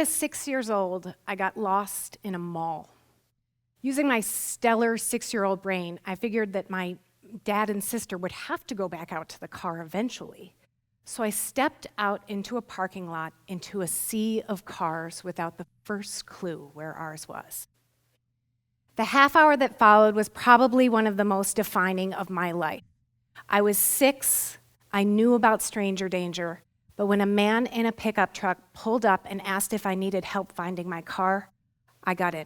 was 6 years old, I got lost in a mall. Using my stellar 6-year-old brain, I figured that my dad and sister would have to go back out to the car eventually. So I stepped out into a parking lot, into a sea of cars without the first clue where ours was. The half hour that followed was probably one of the most defining of my life. I was 6, I knew about stranger danger, but when a man in a pickup truck pulled up and asked if I needed help finding my car, I got in.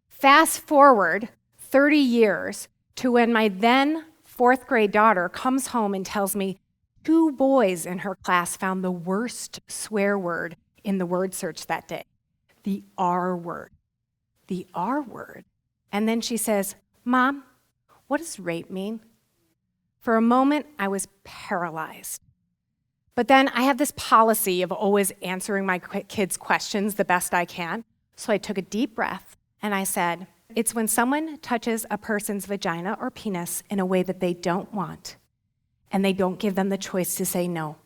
Fast forward 30 years to when my then 4th grade daughter comes home and tells me 2 boys in her class found the worst swear word in the word search that day, the R word. The R word. And then she says, "Mom, what does rape mean?" For a moment, I was paralyzed. But then I have this policy of always answering my kids' questions the best I can. So I took a deep breath and I said, "It's when someone touches a person's vagina or penis in a way that they don't want, and they don't give them the choice to say no."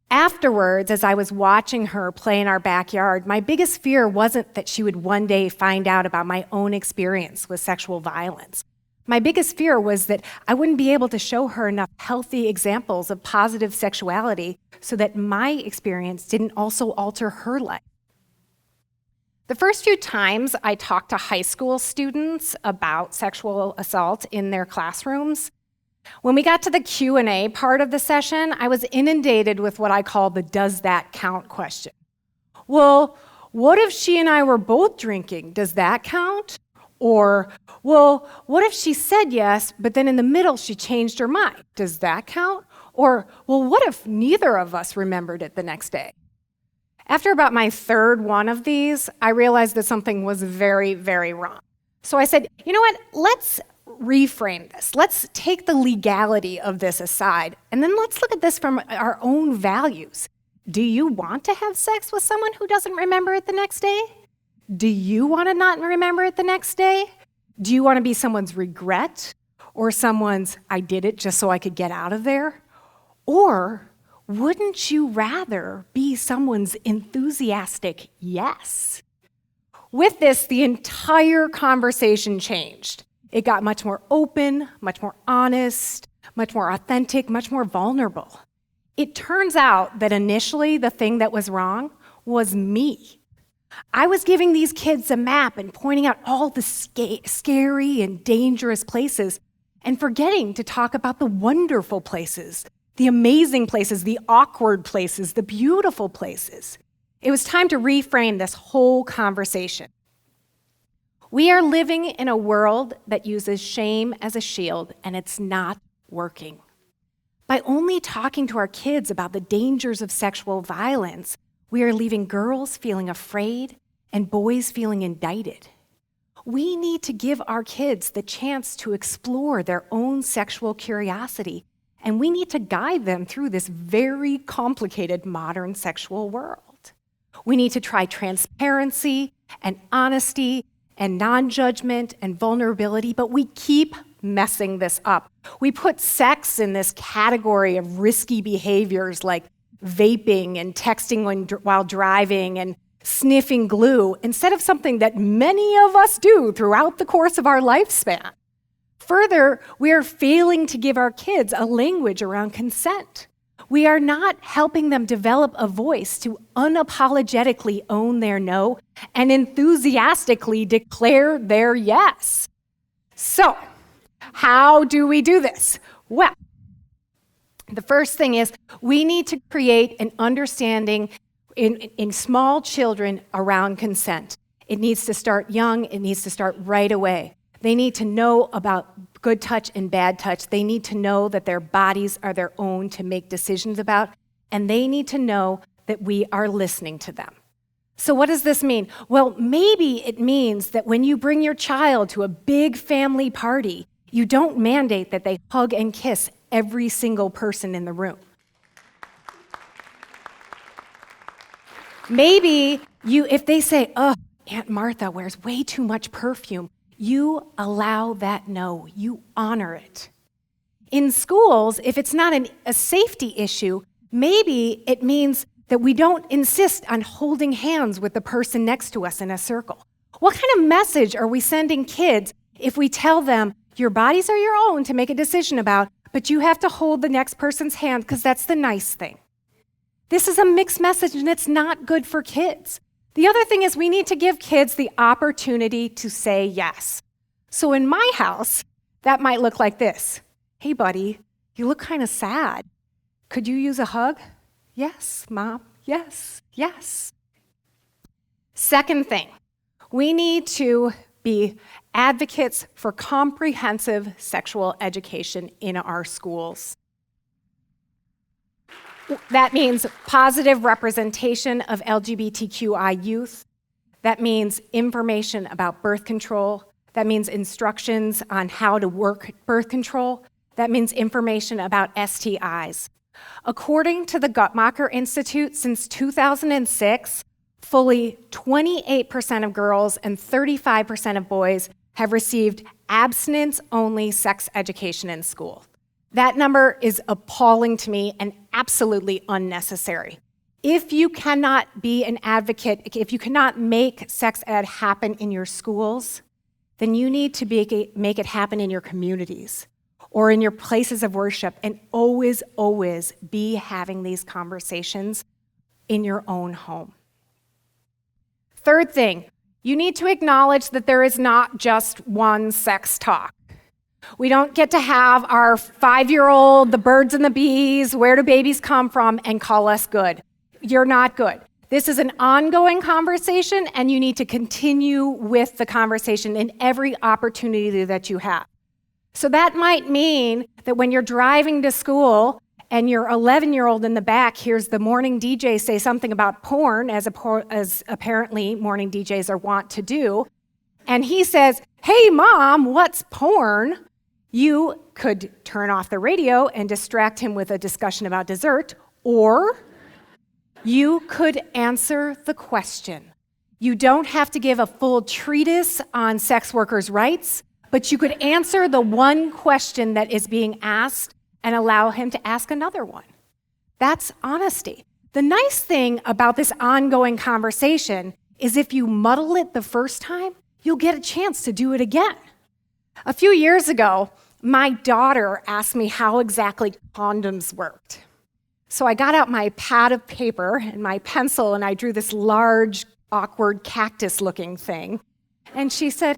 Afterwards, as I was watching her play in our backyard, my biggest fear wasn't that she would one day find out about my own experience with sexual violence. My biggest fear was that I wouldn't be able to show her enough healthy examples of positive sexuality so that my experience didn't also alter her life. The first few times I talked to high school students about sexual assault in their classrooms, when we got to the Q&A part of the session, I was inundated with what I call the "does that count" question. Well, what if she and I were both drinking? Does that count? Or, well, what if she said yes, but then in the middle she changed her mind? Does that count? Or, well, what if neither of us remembered it the next day? After about my 3rd one of these, I realized that something was very, very wrong. So I said, you know what, let's reframe this. Let's take the legality of this aside, and then let's look at this from our own values. Do you want to have sex with someone who doesn't remember it the next day? Do you want to not remember it the next day? Do you want to be someone's regret or someone's "I did it just so I could get out of there"? Or wouldn't you rather be someone's enthusiastic yes? With this, the entire conversation changed. It got much more open, much more honest, much more authentic, much more vulnerable. It turns out that initially the thing that was wrong was me. I was giving these kids a map and pointing out all the scary and dangerous places and forgetting to talk about the wonderful places, the amazing places, the awkward places, the beautiful places. It was time to reframe this whole conversation. We are living in a world that uses shame as a shield, and it's not working. By only talking to our kids about the dangers of sexual violence, we are leaving girls feeling afraid and boys feeling indicted. We need to give our kids the chance to explore their own sexual curiosity, and we need to guide them through this very complicated modern sexual world. We need to try transparency and honesty and non-judgment and vulnerability, but we keep messing this up. We put sex in this category of risky behaviors like vaping and texting while driving and sniffing glue instead of something that many of us do throughout the course of our lifespan. Further, we are failing to give our kids a language around consent. We are not helping them develop a voice to unapologetically own their no and enthusiastically declare their yes. So, how do we do this? Well, the first thing is we need to create an understanding in small children around consent. It needs to start young. It needs to start right away. They need to know about good touch and bad touch. They need to know that their bodies are their own to make decisions about, and they need to know that we are listening to them. So what does this mean? Well, maybe it means that when you bring your child to a big family party, you don't mandate that they hug and kiss every single person in the room. Maybe if they say, "Oh, Aunt Martha wears way too much perfume," you allow that no, you honor it. In schools, if it's not a safety issue, maybe it means that we don't insist on holding hands with the person next to us in a circle? What kind of message are we sending kids if we tell them, your bodies are your own to make a decision about, but you have to hold the next person's hand because that's the nice thing? This is a mixed message, and it's not good for kids. The other thing is we need to give kids the opportunity to say yes. So in my house, that might look like this. Hey, buddy, you look kind of sad. Could you use a hug? Yes, Mom. Yes, yes. Second thing, we need to be advocates for comprehensive sexual education in our schools. That means positive representation of LGBTQI youth. That means information about birth control. That means instructions on how to work birth control. That means information about STIs. According to the Guttmacher Institute, since 2006, fully 28% of girls and 35% of boys have received abstinence-only sex education in school. That number is appalling to me and absolutely unnecessary. If you cannot be an advocate, if you cannot make sex ed happen in your schools, then you need to make it happen in your communities or in your places of worship, and always, always be having these conversations in your own home. Third thing, you need to acknowledge that there is not just one sex talk. We don't get to have our 5-year-old, the birds and the bees, where do babies come from, and call us good. You're not good. This is an ongoing conversation, and you need to continue with the conversation in every opportunity that you have. So that might mean that when you're driving to school and your 11-year-old in the back hears the morning DJ say something about porn, as apparently morning DJs are wont to do, and he says, "Hey, Mom, what's porn?" You could turn off the radio and distract him with a discussion about dessert, or you could answer the question. You don't have to give a full treatise on sex workers' rights, but you could answer the one question that is being asked and allow him to ask another one. That's honesty. The nice thing about this ongoing conversation is if you muddle it the first time, you'll get a chance to do it again. A few years ago, my daughter asked me how exactly condoms worked. So I got out my pad of paper and my pencil, and I drew this large, awkward cactus-looking thing. And she said,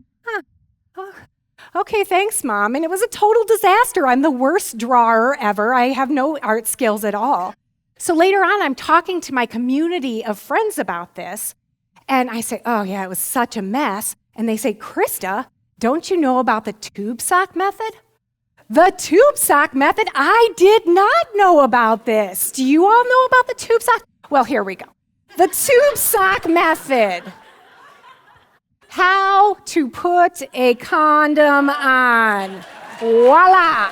okay, thanks, Mom. And it was a total disaster. I'm the worst drawer ever. I have no art skills at all. So later on, I'm talking to my community of friends about this, and I say, oh yeah, it was such a mess. And they say, Christa, don't you know about the tube sock method? The tube sock method? I did not know about this. Do you all know about the tube sock? Well, here we go. The tube sock method. How to put a condom on. Voila.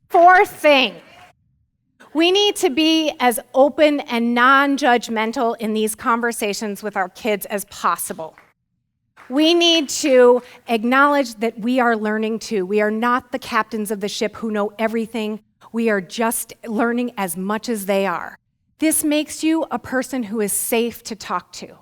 Fourth thing, we need to be as open and non-judgmental in these conversations with our kids as possible. We need to acknowledge that we are learning too. We are not the captains of the ship who know everything. We are just learning as much as they are. This makes you a person who is safe to talk to.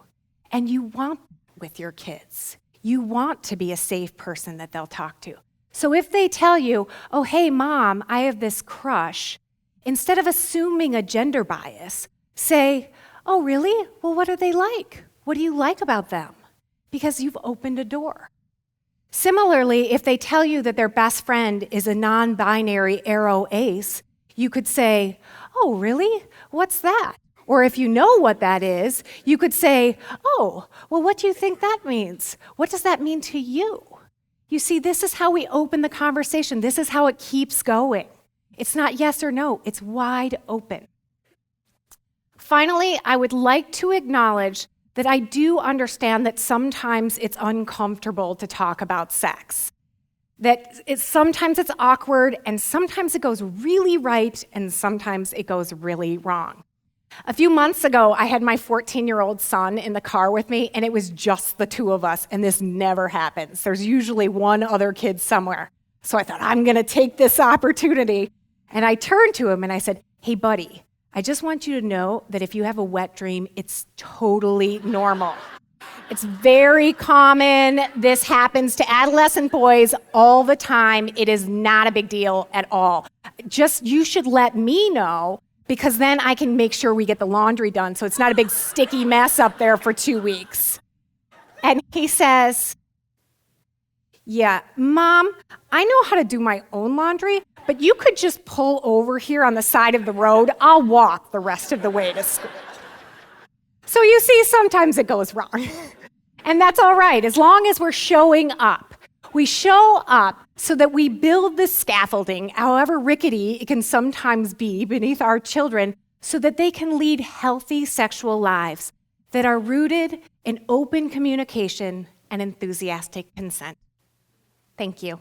And you want with your kids. You want to be a safe person that they'll talk to. So if they tell you, oh, hey, Mom, I have this crush, instead of assuming a gender bias, say, oh, really? Well, what are they like? What do you like about them? Because you've opened a door. Similarly, if they tell you that their best friend is a non-binary aro ace, you could say, oh, really? What's that? Or if you know what that is, you could say, oh, well, what do you think that means? What does that mean to you? You see, this is how we open the conversation. This is how it keeps going. It's not yes or no, it's wide open. Finally, I would like to acknowledge that I do understand that sometimes it's uncomfortable to talk about sex. Sometimes it's awkward, and sometimes it goes really right, and sometimes it goes really wrong. A few months ago, I had my 14-year-old son in the car with me, and it was just the two of us, and this never happens. There's usually one other kid somewhere. So I thought, I'm gonna take this opportunity. And I turned to him and I said, hey, buddy, I just want you to know that if you have a wet dream, it's totally normal. It's very common. This happens to adolescent boys all the time. It is not a big deal at all. Just, you should let me know, because then I can make sure we get the laundry done so it's not a big sticky mess up there for 2 weeks. And he says, yeah, Mom, I know how to do my own laundry, but you could just pull over here on the side of the road. I'll walk the rest of the way to school. So you see, sometimes it goes wrong. And that's all right, as long as we're showing up. We show up so that we build the scaffolding, however rickety it can sometimes be, beneath our children, so that they can lead healthy sexual lives that are rooted in open communication and enthusiastic consent. Thank you.